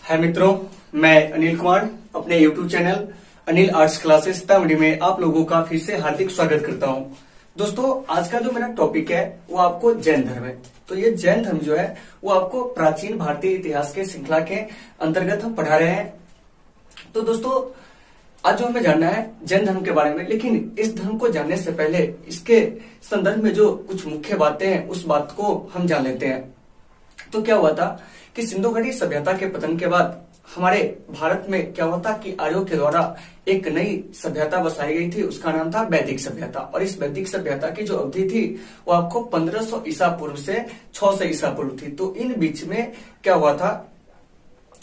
हाय मित्रों, मैं अनिल कुमार अपने YouTube channel Anil arts classes Sitamarhi में आप लोगों का फिर से हार्दिक स्वागत करता हूं। दोस्तों, आज का जो मेरा टॉपिक है वो आपको जैन धर्म है। तो ये जैन धर्म जो है वो आपको प्राचीन भारतीय इतिहास के श्रृंखला के अंतर्गत हम पढ़ा रहे हैं। तो दोस्तों, आज जो हमें जानना है जैन धर्म के बारे में, लेकिन इस धर्म को जानने से पहले इसके संदर्भ में जो कुछ मुख्य बातें हैं उस बात को हम जान लेते हैं। तो क्या हुआ था कि सिंधु घाटी सभ्यता के पतन के बाद हमारे भारत में क्या हुआ था कि आर्यों के द्वारा एक नई सभ्यता बसाई गई थी, उसका नाम था वैदिक सभ्यता। और इस वैदिक सभ्यता की जो अवधि थी वो आपको 1500 ईसा पूर्व से 600 ईसा पूर्व थी। तो इन बीच में क्या हुआ था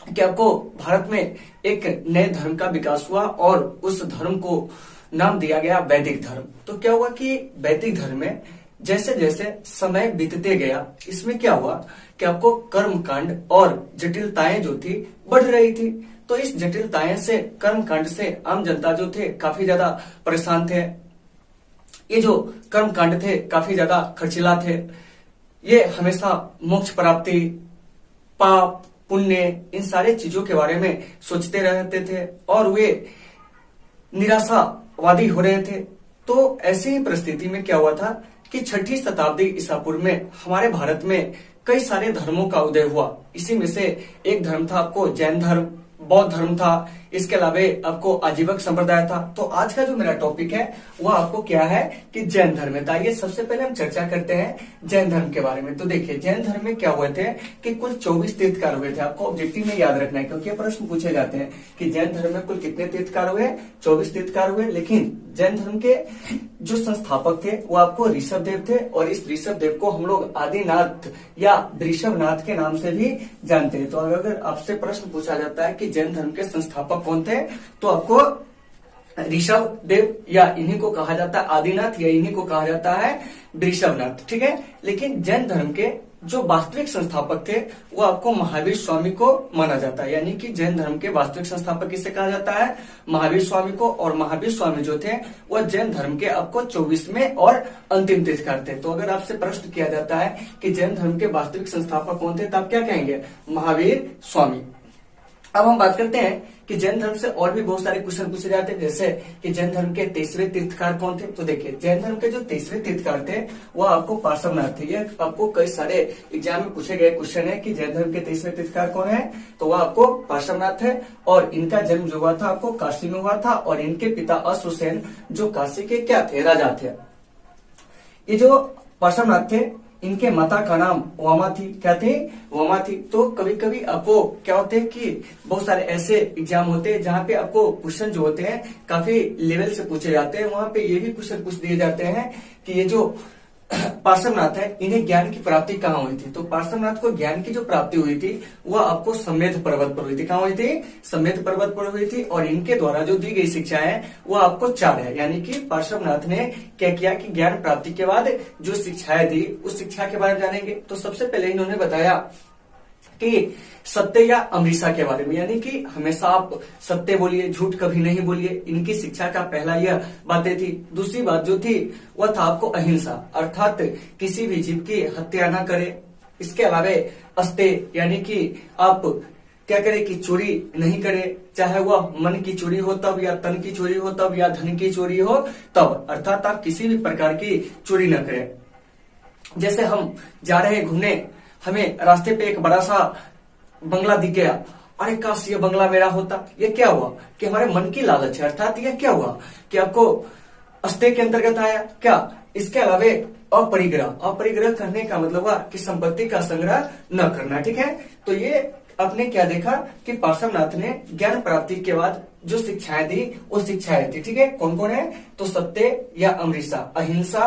कि आपको भारत में एक नए धर्म का विकास हुआ और उस धर्म को नाम दिया गया वैदिक धर्म। तो क्या हुआ कि वैदिक धर्म में जैसे जैसे समय बीतते गया, इसमें क्या हुआ कि आपको कर्म कांड और जटिलताएं जो थी बढ़ रही थी। तो इस जटिलताएं से, कर्म कांड से आम जनता जो थे काफी ज्यादा परेशान थे। ये जो कर्म कांड थे काफी ज्यादा खर्चीला थे। ये हमेशा मोक्ष प्राप्ति, पाप, पुण्य, इन सारे चीजों के बारे में सोचते रहते थे और वे निराशावादी हो रहे थे। तो ऐसी ही परिस्थिति में क्या हुआ था कि 6ठी शताब्दी ईसा पूर्व में हमारे भारत में कई सारे धर्मों का उदय हुआ। इसी में से एक धर्म था आपको जैन धर्म, बौद्ध धर्म था, इसके अलावा आपको आजीवक संप्रदाय था। तो आज का जो मेरा टॉपिक है वो आपको क्या है कि जैन धर्म है। आइए सबसे पहले हम चर्चा करते हैं जैन धर्म के बारे में। तो देखिए, जैन धर्म में क्या हुए थे कि कुल 24 तीर्थकार हुए थे। आपको ऑब्जेक्टिव में याद रखना है क्योंकि प्रश्न पूछे जाते हैं कि जैन धर्म में कुल कितने तीर्थकार हुए। 24 तीर्थकार हुए। लेकिन जैन धर्म के जो संस्थापक थे वो आपको ऋषभ देव थे और इस ऋषभ देव को हम लोग आदिनाथ या वृषभनाथ के नाम से भी जानते हैं। तो अगर आपसे प्रश्न पूछा जाता है कि जैन धर्म के संस्थापक कौन थे, तो आपको ऋषभ देव या इन्हीं को कहा जाता है आदिनाथ या इन्हीं को कहा जाता है वृषभनाथ। ठीक है। लेकिन जैन धर्म के जो वास्तविक संस्थापक थे वो आपको महावीर स्वामी को माना जाता है। यानी कि जैन धर्म के वास्तविक संस्थापक किसे कहा जाता है? महावीर स्वामी को। और महावीर स्वामी जो थे वो जैन धर्म के आपको 24वें और अंतिम तीर्थकार थे। तो अगर आपसे प्रश्न किया जाता है कि जैन धर्म के वास्तविक संस्थापक कौन थे, तो आप क्या कहेंगे? महावीर स्वामी। अब हम बात करते हैं कि जैन धर्म से और भी बहुत सारे क्वेश्चन पूछे जाते हैं, जैसे कि जैन धर्म के 23वें तीर्थकार कौन थे। तो देखिए, जैन धर्म के जो 23वें तीर्थकार थे वो आपको पार्श्वनाथ थे। ये आपको कई सारे एग्जाम में पूछे गए क्वेश्चन है कि जैन धर्म के 23वें तीर्थकार कौन है, तो वह आपको पार्श्वनाथ है। और इनका जन्म जो हुआ था आपको काशी में हुआ था और इनके पिता अश्वसेन जो काशी के क्या थे? राजा थे। ये जो पार्श्वनाथ थे इनके माता का नाम वामा थी। क्या थी? वामा थी। तो कभी कभी आपको क्या होते हैं कि बहुत सारे ऐसे एग्जाम होते हैं जहाँ पे आपको क्वेश्चन जो होते हैं काफी लेवल से पूछे जाते हैं। वहां पे ये भी क्वेश्चन पूछ दिए जाते हैं कि ये जो पार्श्वनाथ है इन्हें ज्ञान की प्राप्ति कहाँ हुई थी। तो पार्श्वनाथ को ज्ञान की जो प्राप्ति हुई थी वह आपको समेध पर्वत पर हुई थी। कहाँ हुई थी? समेध पर्वत पर हुई थी। और इनके द्वारा जो दी गई शिक्षा है वो आपको 4 है। यानी कि पार्श्वनाथ ने क्या किया कि ज्ञान प्राप्ति के बाद जो शिक्षाएं दी उस शिक्षा के बारे में जानेंगे। तो सबसे पहले इन्होंने बताया कि सत्य या अमृषा के बारे में, यानी कि हमेशा आप सत्य बोलिए, झूठ कभी नहीं बोलिए। इनकी शिक्षा का पहला यह बातें थी। दूसरी बात जो थी वह था आपको अहिंसा, अर्थात किसी भी जीव की हत्या ना करे। इसके अलावा अस्ते, यानी कि आप क्या करें कि चोरी नहीं करे, चाहे वह मन की चोरी हो तब या तन की चोरी हो तब या धन की चोरी हो तब, अर्थात आप किसी भी प्रकार की चोरी न करें। जैसे हम जा रहे हैं घूमने, हमें रास्ते पे एक बड़ा सा बंगला दिख गया, अरे काश ये बंगला मेरा होता। ये क्या हुआ कि हमारे मन की लालच है, अर्थात ये क्या हुआ कि आपको अस्ते के अंतर्गत आया। क्या? इसके अलावा अपरिग्रह, अपरिग्रह करने का मतलब हुआ कि संपत्ति का संग्रह न करना। ठीक है। तो ये आपने क्या देखा कि पार्श्वनाथ ने ज्ञान प्राप्ति के बाद जो शिक्षाएं दी वो शिक्षाएं थी। ठीक है। कौन कौन है? तो सत्य या अमृषा, अहिंसा,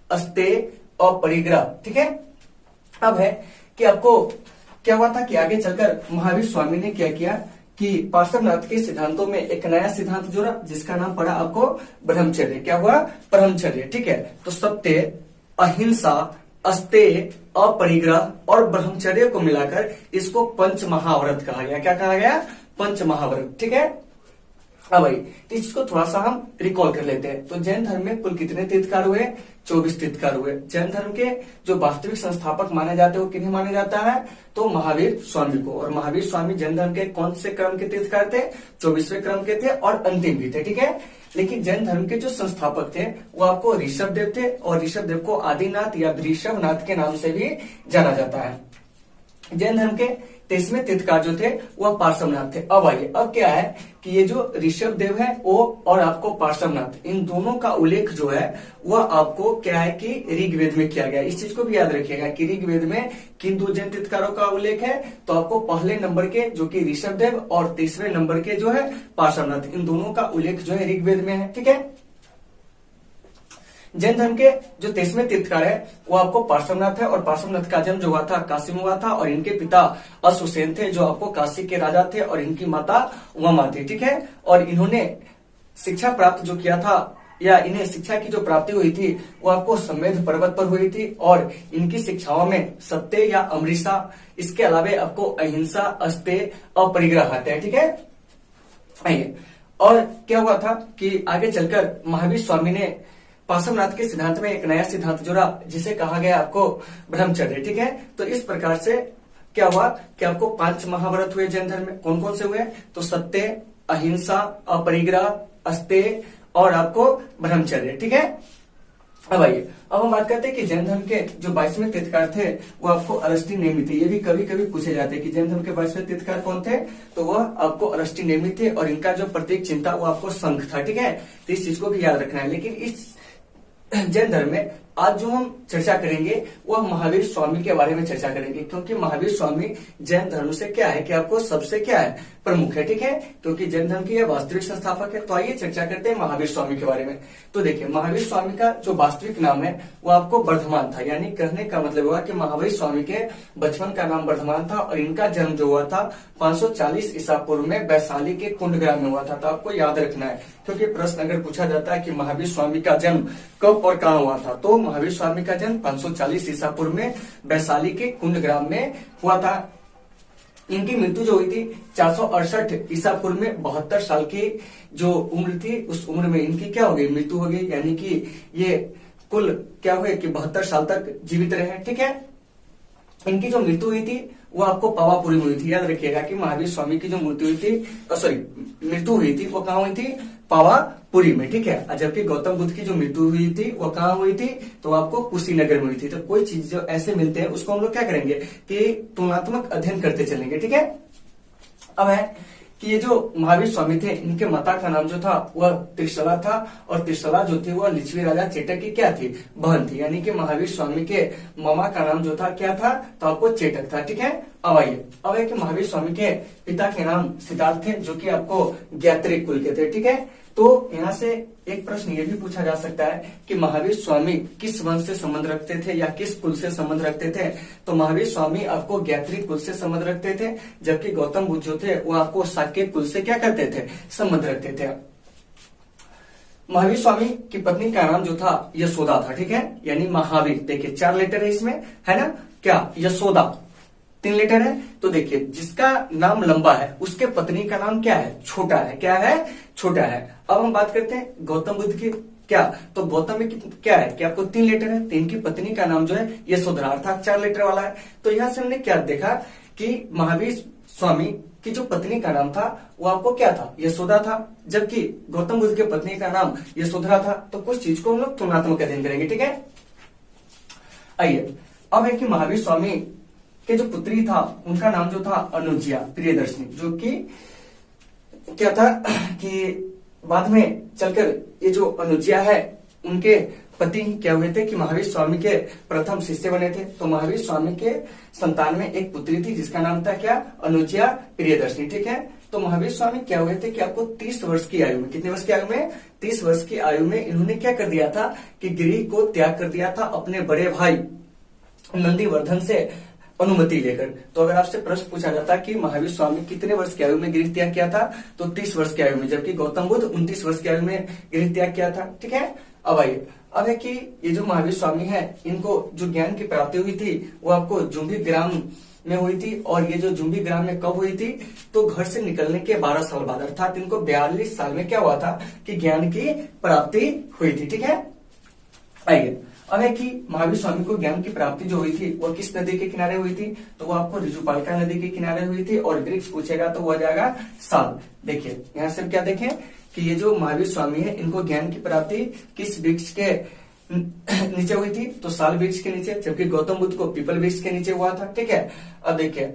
अस्ते, अपरिग्रह। ठीक है। अब है कि आपको क्या हुआ था कि आगे चलकर महावीर स्वामी ने क्या किया कि पार्श्वनाथ के सिद्धांतों में एक नया सिद्धांत जोड़ा जिसका नाम पड़ा आपको ब्रह्मचर्य। क्या हुआ? ब्रह्मचर्य। ठीक है। तो सत्य, अहिंसा, अस्तेय, अपरिग्रह और ब्रह्मचर्य को मिलाकर इसको पंच महाव्रत कहा गया। क्या कहा गया? पंच महाव्रत। ठीक है। अब भाई तो इसको थोड़ा सा हम रिकॉल कर लेते हैं। तो जैन धर्म में कुल कितने तीर्थकार हुए? 24 तीर्थकार हुए। जैन धर्म के जो वास्तविक संस्थापक माने जाते हैं वो किन्हें माने जाता है? तो महावीर स्वामी को। और महावीर स्वामी जैन धर्म के कौन से क्रम के तीर्थकार थे? 24वें क्रम के थे और अंतिम भी थे, ठीक है। लेकिन जैन धर्म के जो संस्थापक थे वो आपको ऋषभ देव थे, और ऋषभ देव को आदिनाथ या ऋषभनाथ के नाम से भी जाना जाता है। जैन धर्म के 23वें तीर्थकार जो थे वह पार्श्वनाथ थे। अब आइए, अब क्या है कि ये जो ऋषभ देव है वो और आपको पार्श्वनाथ, इन दोनों का उल्लेख जो है वह आपको क्या है कि ऋग्वेद में किया गया। इस चीज को भी याद रखिएगा कि ऋग्वेद में किन दो जैन तीर्थकारों का उल्लेख है? तो आपको पहले नंबर के जो कि ऋषभ देव और 23वें नंबर के जो है पार्श्वनाथ, इन दोनों का उल्लेख जो है ऋग्वेद में है, ठीक है। जैन धर्म के जो 23वें तीर्थकार है वो आपको पार्श्वनाथ है, और पार्श्वनाथ का जन्म जो हुआ था काशी में हुआ था, और इनके पिता अश्वसेन थे जो आपको काशी के राजा थे, और इनकी माता उमा थी, ठीक है। और इन्होंने शिक्षा प्राप्त जो किया था, या इन्हें शिक्षा की जो प्राप्ति हुई थी वो आपको समेध पर्वत पर हुई थी, और इनकी शिक्षाओं में सत्य या अमृषा, इसके अलावे आपको अहिंसा, अस्तेय, अपरिग्रह आते हैं, ठीक है। आइए, और क्या हुआ था कि आगे चलकर महावीर स्वामी ने पार्श्वनाथ के सिद्धांत में एक नया सिद्धांत जोड़ा जिसे कहा गया आपको ब्रह्मचर्य, ठीक है। तो इस प्रकार से क्या हुआ कि आपको 5 महाव्रत हुए जैन धर्म में। कौन कौन से हुए? तो सत्य, अहिंसा, अपरिग्रह, अस्तेय और आपको ब्रह्मचर्य, ठीक है। अब आइए, अब हम बात करते हैं कि जैन धर्म के जो 22वें तीर्थकार थे वो आपको अरष्टी नेमी थे। ये भी कभी कभी पूछे जाते हैं कि जैन धर्म के 22वें तीर्थकार कौन थे? तो वह आपको अरष्टी नेमी थे, और इनका जो प्रतीक चिन्ह था वो आपको शंख था, ठीक है। तो इस चीज को भी याद रखना है। लेकिन इस जैन धर्म में आज जो हम चर्चा करेंगे वह महावीर स्वामी के बारे में चर्चा करेंगे, क्योंकि महावीर स्वामी जैन धर्म से क्या है कि आपको सबसे क्या है प्रमुख है, ठीक है। क्योंकि जैन धर्म की यह वास्तविक संस्थापक है। तो आइए चर्चा करते हैं महावीर स्वामी के बारे में। तो देखिए, महावीर स्वामी का जो वास्तविक नाम है वो आपको वर्धमान था, यानी कहने का मतलब हुआ कि महावीर स्वामी के बचपन का नाम वर्धमान था, और इनका जन्म जो हुआ था 540 ईसा पूर्व में वैशाली के कुंडग्राम में हुआ था। तो आपको याद रखना है, क्योंकि प्रश्न अगर पूछा जाता है कि महावीर स्वामी का जन्म कब और कहाँ हुआ था, तो महावीर स्वामी का जन्म 540 ईसा पूर्व में वैशाली के कुंडग्राम में हुआ था। इनकी मृत्यु जो हुई थी 468 ईसा पूर्व में 72 साल की जो उम्र थी, उस उम्र में इनकी क्या हो गई? मृत्यु हो गई। यानी कि ये कुल क्या हुए कि 72 साल तक जीवित रहे, ठीक है। इनकी जो मृत्यु हुई थी वो आपको पावापुरी में हुई थी। याद रखिएगा कि महावीर स्वामी की जो मृत्यु हुई थी, मृत्यु हुई थी वो कहाँ हुई थी? पावापुरी में, ठीक है। जबकि गौतम बुद्ध की जो मृत्यु हुई थी वो कहाँ हुई थी? तो आपको कुशीनगर में हुई थी। तो कोई चीज जो ऐसे मिलते हैं उसको हम लोग क्या करेंगे कि तुलनात्मक अध्ययन करते चलेंगे, ठीक है। अब है कि ये जो महावीर स्वामी थे इनके माता का नाम जो था वह त्रिशला था, और त्रिशला जो थी वह लिच्छवी राजा चेटक की क्या थी? बहन थी। यानी कि महावीर स्वामी के मामा का नाम जो था क्या था? तो आपको चेटक था, ठीक है। अब आइए, अब है कि महावीर स्वामी के पिता के नाम सिद्धार्थ थे, जो कि आपको ज्ञात्री कुल के थे, ठीक है। तो यहाँ से एक प्रश्न ये भी पूछा जा सकता है कि महावीर स्वामी किस वंश से संबंध रखते थे या किस कुल से संबंध रखते थे? तो महावीर स्वामी आपको ज्ञात्री कुल से संबंध रखते थे, जबकि गौतम बुद्ध जो थे वो आपको शाक्य कुल से क्या करते थे? संबंध रखते थे। महावीर स्वामी की पत्नी का नाम जो था यशोदा था, ठीक है। यानी महावीर, देखिए 4 लेटर है इसमें, है ना, क्या? यशोदा 3 लेटर है। तो देखिए, जिसका नाम लंबा है उसके पत्नी का नाम क्या है? छोटा है। क्या है? छोटा है। अब हम बात करते हैं गौतम बुद्ध की। क्या? तो गौतम में क्या है कि आपको 3 लेटर है, तो इनकी पत्नी का नाम जो है यशोधरा अर्थात 4 लेटर वाला है। तो यहाँ से हमने क्या देखा कि महावीर स्वामी की जो पत्नी का नाम था वो आपको क्या था? यशोदा था, जबकि गौतम बुद्ध के पत्नी का नाम यशोधरा था। तो कुछ चीज को हम लोग तुलनात्मक अध्ययन करेंगे, ठीक है। आइए, अब है कि महावीर स्वामी के जो पुत्री था उनका नाम जो था अनुज्या प्रियदर्शनी, जो कि क्या था कि बाद में चलकर ये जो अनुज्या है उनके पति क्या हुए थे कि महावीर स्वामी के प्रथम शिष्य बने थे। तो महावीर स्वामी के संतान में एक पुत्री थी जिसका नाम था क्या? अनुज्या प्रियदर्शनी, ठीक है। तो महावीर स्वामी क्या हुए थे कि आपको 30 वर्ष की आयु में, कितने वर्ष की आयु में? 30 वर्ष की आयु में इन्होंने क्या कर दिया था कि गृह को त्याग कर दिया था अपने बड़े भाई नंदीवर्धन से अनुमति लेकर। तो अगर आपसे प्रश्न पूछा जाता कि महावीर स्वामी कितने वर्ष की आयु में गृह त्याग किया था, तो 30 वर्ष की आयु में, जबकि गौतम बुद्ध 29 वर्ष की आयु में गृह त्याग किया था, ठीक है। अब आइए, अब है कि ये जो महावीर स्वामी है, इनको जो ज्ञान की प्राप्ति हुई थी वो आपको जुम्बी ग्राम में हुई थी। और ये जो जुम्बी ग्राम में कब हुई थी, तो घर से निकलने के 12 साल बाद, अर्थात इनको 42 साल में क्या हुआ था कि ज्ञान की प्राप्ति हुई थी। ठीक है, आइए, अब है कि महावीर स्वामी को ज्ञान की प्राप्ति जो हुई थी वो किस नदी के किनारे हुई थी, तो वो आपको रिजुपालका नदी के किनारे हुई थी। और वृक्ष पूछेगा तो वो आ जाएगा साल। देखिए यहाँ से क्या देखें कि ये जो महावीर स्वामी है, इनको ज्ञान की प्राप्ति किस वृक्ष के नीचे हुई थी, तो साल वृक्ष के नीचे, जबकि गौतम बुद्ध को पीपल वृक्ष के नीचे हुआ था। ठीक है, अब देखिए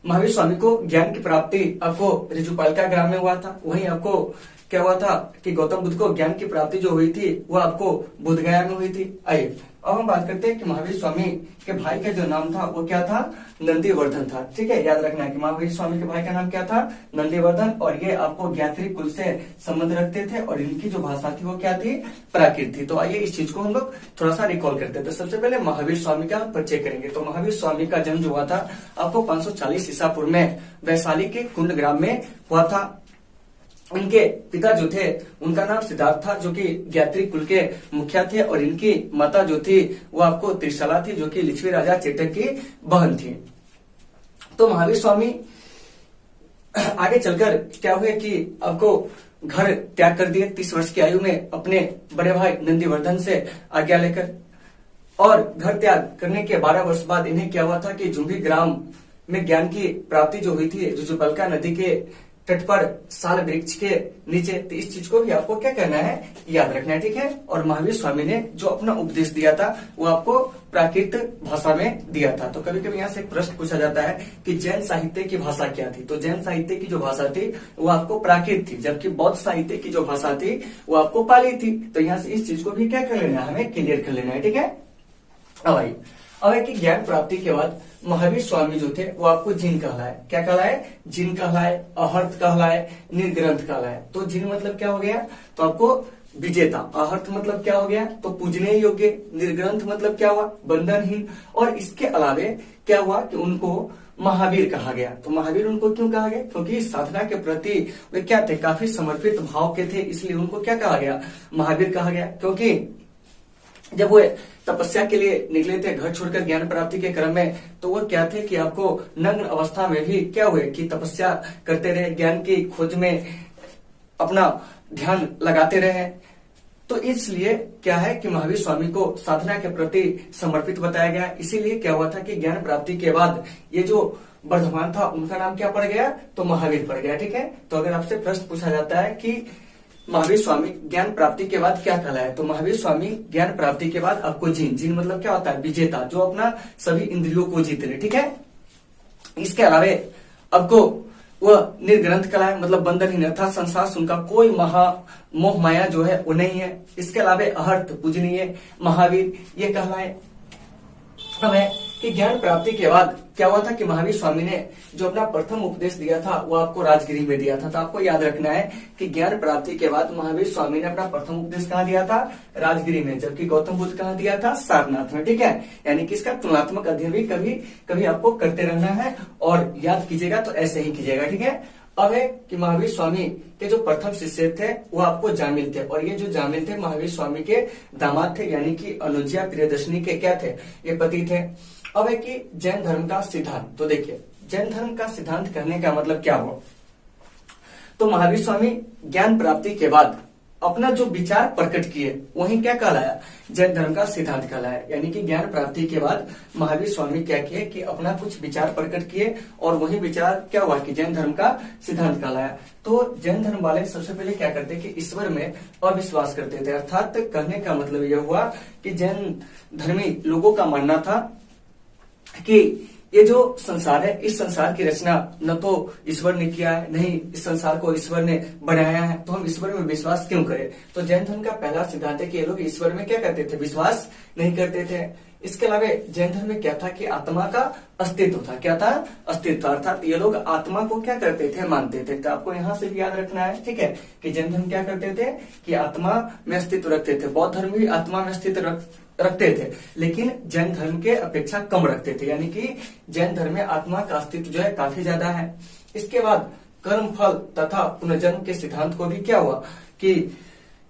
महावीर स्वामी को ज्ञान की प्राप्ति आपको रिजुपालका ग्राम में हुआ था। वहीं आपको क्या हुआ था कि गौतम बुद्ध को ज्ञान की प्राप्ति जो हुई थी वो आपको बुद्धगया में हुई थी। आइए, अब हम बात करते हैं कि महावीर स्वामी के भाई का जो नाम था वो क्या था, नंदीवर्धन था। ठीक है, याद रखना है कि महावीर स्वामी के भाई का नाम क्या था, नंदीवर्धन। और ये आपको ज्ञात्री कुल से संबंध रखते थे और इनकी जो भाषा थी वो क्या थी, प्राकृत थी। तो आइए इस चीज को हम लोग थोड़ा सा रिकॉल करते हैं। तो सबसे पहले महावीर स्वामी का परिचय करेंगे। तो महावीर स्वामी का जन्म जो हुआ था आपको 540 ईसा पूर्व में वैशाली के कुंड ग्राम में हुआ था। उनके पिता जो थे उनका नाम सिद्धार्थ था, जो कि ज्ञात्री कुल के मुखिया थे। और इनकी माता जो थी वो आपको त्रिशला थी, जो कि लिच्छवी राजा चेतक की बहन थी। तो महावीर स्वामी आगे चलकर क्या हुए कि आपको घर त्याग कर दिए 30 वर्ष की आयु में अपने बड़े भाई नंदीवर्धन से आज्ञा लेकर। और घर त्याग करने के 12 वर्ष बाद इन्हें क्या हुआ था कि जुम्बी ग्राम में ज्ञान की प्राप्ति जो हुई थी रिजुपालका नदी के तट पर साल वृक्ष के नीचे। तो इस चीज को भी आपको क्या करना है, याद रखना है। ठीक है, और महावीर स्वामी ने जो अपना उपदेश दिया था वो आपको प्राकृत भाषा में दिया था। तो कभी कभी यहाँ से प्रश्न पूछा जाता है कि जैन साहित्य की भाषा क्या थी, तो जैन साहित्य की जो भाषा थी वो आपको प्राकृत थी, जबकि बौद्ध साहित्य की जो भाषा थी वो आपको पाली थी। तो यहाँ से इस चीज को भी क्या कर लेना है, हमें क्लियर कर लेना है। ठीक है, अब आइए, अब है कि ज्ञान प्राप्ति के बाद महावीर स्वामी जो थे वो आपको जिन कहलाए। क्या कहलाए, जिन कहलाए, अहर्त कहलाए, निर्ग्रंथ कहलाए। तो जिन मतलब क्या हो गया, तो आपको विजेता। अहर्त मतलब क्या हो गया, तो पूजने योग्य। निर्ग्रंथ मतलब क्या हुआ, बंधनहीन। और इसके अलावे क्या हुआ कि उनको महावीर कहा गया। तो महावीर उनको क्यों कहा गया, क्योंकि साधना के प्रति वे क्या थे, काफी समर्पित भाव के थे, इसलिए उनको क्या कहा गया, महावीर कहा गया। क्योंकि जब वो तपस्या के लिए निकले थे घर छोड़कर ज्ञान प्राप्ति के क्रम में, तो वो क्या थे कि आपको नग्न अवस्था में भी क्या हुए कि तपस्या करते रहे, ज्ञान की खोज में अपना ध्यान लगाते रहे। तो इसलिए क्या है कि महावीर स्वामी को साधना के प्रति समर्पित बताया गया। इसीलिए क्या हुआ था कि ज्ञान प्राप्ति के बाद ये जो वर्धमान था उनका नाम क्या पड़ गया, तो महावीर पड़ गया। ठीक है, तो अगर आपसे प्रश्न पूछा जाता है कि महावीर स्वामी ज्ञान प्राप्ति के बाद क्या कहलाए, तो महावीर स्वामी ज्ञान प्राप्ति के बाद आपको जिन, जिन मतलब क्या होता है, विजेता, जो अपना सभी इंद्रियों को जीत ले। ठीक है, इसके अलावे आपको वह निर्ग्रंथ कहलाए, मतलब बंधनहीन, अर्थात संसार से उनका कोई मोह माया जो है वो नहीं है। इसके अलावे अहर्त, पूजनीय, महावीर ये कहलाए। अब है कि ज्ञान प्राप्ति के बाद क्या हुआ था कि महावीर स्वामी ने जो अपना प्रथम उपदेश दिया था वो आपको राजगिरी में दिया था। तो आपको याद रखना है कि ज्ञान प्राप्ति के बाद महावीर स्वामी ने अपना प्रथम उपदेश कहाँ दिया था, राजगिरी में, जबकि गौतम बुद्ध कहाँ दिया था, सारनाथ में। ठीक है, यानी कि इसका तुलनात्मक अध्ययन भी कभी कभी आपको करते रहना है और याद कीजिएगा तो ऐसे ही कीजिएगा। ठीक है, अब है कि महावीर स्वामी के जो प्रथम शिष्य थे वो आपको जामिल थे। और ये जो जामिल थे महावीर स्वामी के दामाद थे, यानी कि अनुजा प्रियदर्शनी के क्या थे, ये पति थे। अब है कि जैन धर्म का सिद्धांत। तो देखिए जैन धर्म का सिद्धांत कहने का मतलब क्या हुआ, तो महावीर स्वामी ज्ञान प्राप्ति के बाद अपना जो विचार प्रकट किए वही क्या कहलाया, जैन धर्म का सिद्धांत कहलाया। यानी कि ज्ञान प्राप्ति के बाद महावीर स्वामी क्या किए कि अपना कुछ विचार प्रकट किए और वही विचार क्या हुआ कि जैन धर्म का सिद्धांत कहलाया। तो जैन धर्म वाले सबसे पहले क्या करते कि ईश्वर में अविश्वास करते थे। अर्थात कहने का मतलब यह हुआ कि जैन धर्मी लोगों का मानना था कि ये जो संसार है, इस संसार की रचना न तो ईश्वर ने किया है, नहीं इस संसार को ईश्वर ने बनाया है, तो हम ईश्वर में विश्वास क्यों करें। तो जैन धर्म का पहला सिद्धांत है कि ये लोग ईश्वर में क्या करते थे, विश्वास नहीं करते थे। इसके अलावा जैन धर्म में क्या था कि आत्मा का अस्तित्व था। क्या था, अस्तित्व। अर्थात ये लोग आत्मा को क्या करते थे, मानते थे। तो आपको यहाँ से भी याद रखना है, ठीक है, कि जैन धर्म क्या करते थे कि आत्मा में अस्तित्व रखते थे। बौद्ध धर्म भी आत्मा में अस्तित्व रखते थे, लेकिन जैन धर्म के अपेक्षा कम रखते थे। यानी कि जैन धर्म में आत्मा का अस्तित्व जो है काफी ज्यादा है। इसके बाद कर्म फल तथा पुनर्जन्म के सिद्धांत को भी क्या हुआ कि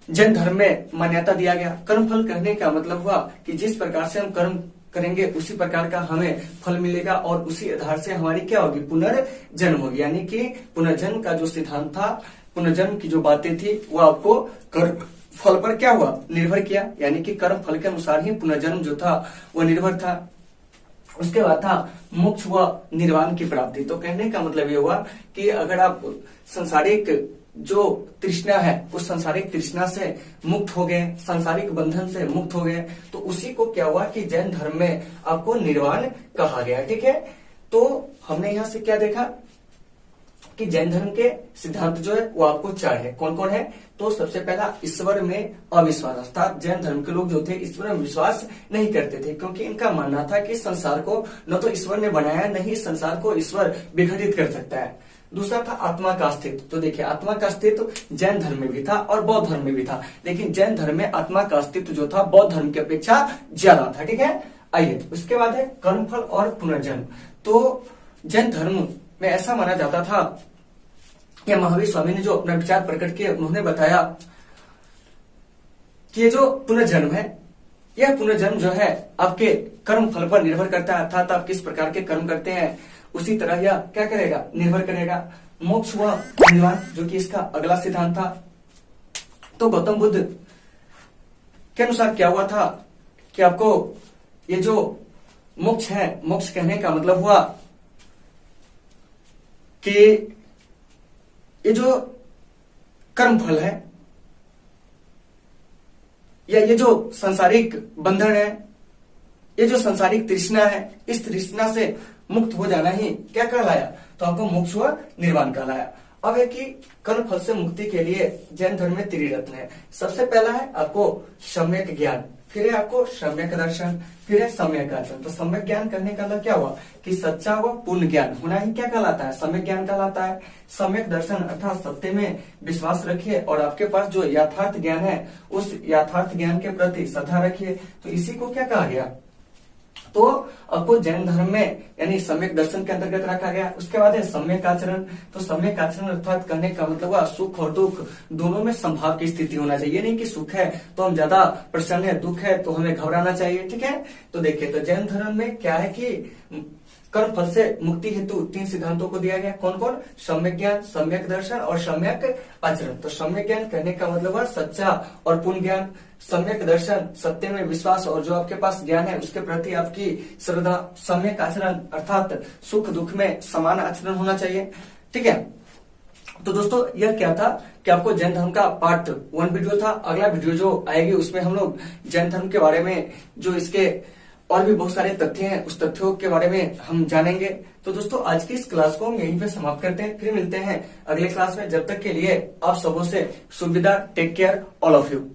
जैन धर्म में मान्यता दिया गया। कर्मफल कहने का मतलब हुआ कि जिस प्रकार से हम कर्म करेंगे उसी प्रकार का हमें फल मिलेगा और उसी आधार से हमारी क्या होगी, पुनर्जन्म होगी। यानी कि पुनर्जन्म का जो सिद्धांत था, पुनर्जन्म की जो बातें थी वो आपको कर्म फल पर क्या हुआ, निर्भर किया। यानी कि कर्म फल के अनुसार ही पुनर्जन्म जो था वो निर्भर था। उसके बाद था मोक्ष व निर्वाण की प्राप्ति। तो कहने का मतलब ये हुआ कि अगर आप संसारिक जो तृष्णा है उस संसारिक तृष्णा से मुक्त हो गए, सांसारिक बंधन से मुक्त हो गए, तो उसी को क्या हुआ कि जैन धर्म में आपको निर्वाण कहा गया। ठीक है, तो हमने यहां से क्या देखा कि जैन धर्म के सिद्धांत जो है वो आपको 4 है। कौन कौन है? तो सबसे पहला ईश्वर में अविश्वास, अर्थात जैन धर्म के लोग जो थे ईश्वर में विश्वास नहीं करते थे, क्योंकि इनका मानना था कि संसार को न तो ईश्वर ने बनाया, न ही संसार को ईश्वर विघटित कर सकता है। दूसरा था आत्मा का अस्तित्व। तो देखिए, आत्मा का अस्तित्व जैन धर्म में भी था और बौद्ध धर्म में भी था, लेकिन जैन धर्म में आत्मा का अस्तित्व जो था बौद्ध धर्म की अपेक्षा ज्यादा था। ठीक है, आइए उसके बाद है कर्मफल और पुनर्जन्म। तो जैन धर्म में ऐसा माना जाता था, या महावीर स्वामी ने जो अपना विचार प्रकट किए, उन्होंने बताया कि ये जो पुनर्जन्म है, यह पुनर्जन्म जो है आपके कर्म फल पर निर्भर करता है, अर्थात आप किस प्रकार के कर्म करते हैं उसी तरह यह क्या करेगा, निर्भर करेगा। मोक्ष व निर्वाण जो कि इसका अगला सिद्धांत था। तो गौतम बुद्ध के अनुसार क्या हुआ था कि आपको ये जो मोक्ष है, मोक्ष कहने का मतलब हुआ कि ये जो कर्म फल है या ये जो सांसारिक बंधन है, ये जो सांसारिक तृष्णा है, इस तृष्णा से मुक्त हो जाना ही क्या कहलाया, तो आपको मोक्ष व निर्वाण कहलाया। अब है कि कर्म फल से मुक्ति के लिए जैन धर्म में त्रिरत्न है। सबसे पहला है आपको सम्यक ज्ञान, फिर है आपको सम्यक दर्शन, फिर है सम्यक आचरण। तो सम्यक ज्ञान करने का मतलब क्या हुआ कि सच्चा व पूर्ण ज्ञान होना ही क्या कहलाता है, सम्यक ज्ञान कहलाता है। सम्यक दर्शन अर्थात सत्य में विश्वास रखिए और आपके पास जो यथार्थ ज्ञान है उस यथार्थ ज्ञान के प्रति श्रद्धा रखिए, तो इसी को क्या कहा गया, तो आपको जैन धर्म में यानी सम्यक दर्शन के अंतर्गत रखा गया। उसके बाद है सम्यक आचरण। तो सम्यक आचरण अर्थात कहने का मतलब हुआ सुख और दुख दोनों में संभाव की स्थिति होना चाहिए। नहीं कि सुख है तो हम ज्यादा प्रसन्न है, दुख है तो हमें घबराना चाहिए। ठीक है, तो देखिए, तो जैन धर्म में क्या है कि कर्म फल से मुक्ति हेतु 3 सिद्धांतों को दिया गया। कौन कौन? सम्यक ज्ञान, सम्यक दर्शन और सम्यक आचरण। तो सम्यक ज्ञान कहने का मतलब हुआ सच्चा और पूर्ण ज्ञान। सम्यक दर्शन सत्य में विश्वास और जो आपके पास ज्ञान है उसके प्रति आपकी श्रद्धा। सम्यक आचरण अर्थात सुख दुख में समान आचरण होना चाहिए। ठीक है, तो दोस्तों यह क्या था कि आपको जैन धर्म का पार्ट 1 वीडियो था। अगला वीडियो जो आएगी उसमें हम लोग जैन धर्म के बारे में जो इसके और भी बहुत सारे तथ्य हैं उस तथ्यों के बारे में हम जानेंगे। तो दोस्तों आज की इस क्लास को हम यहीं पे समाप्त करते हैं, फिर मिलते हैं अगले क्लास में। जब तक के लिए आप सबों से शुभ विदा। Take care all of you.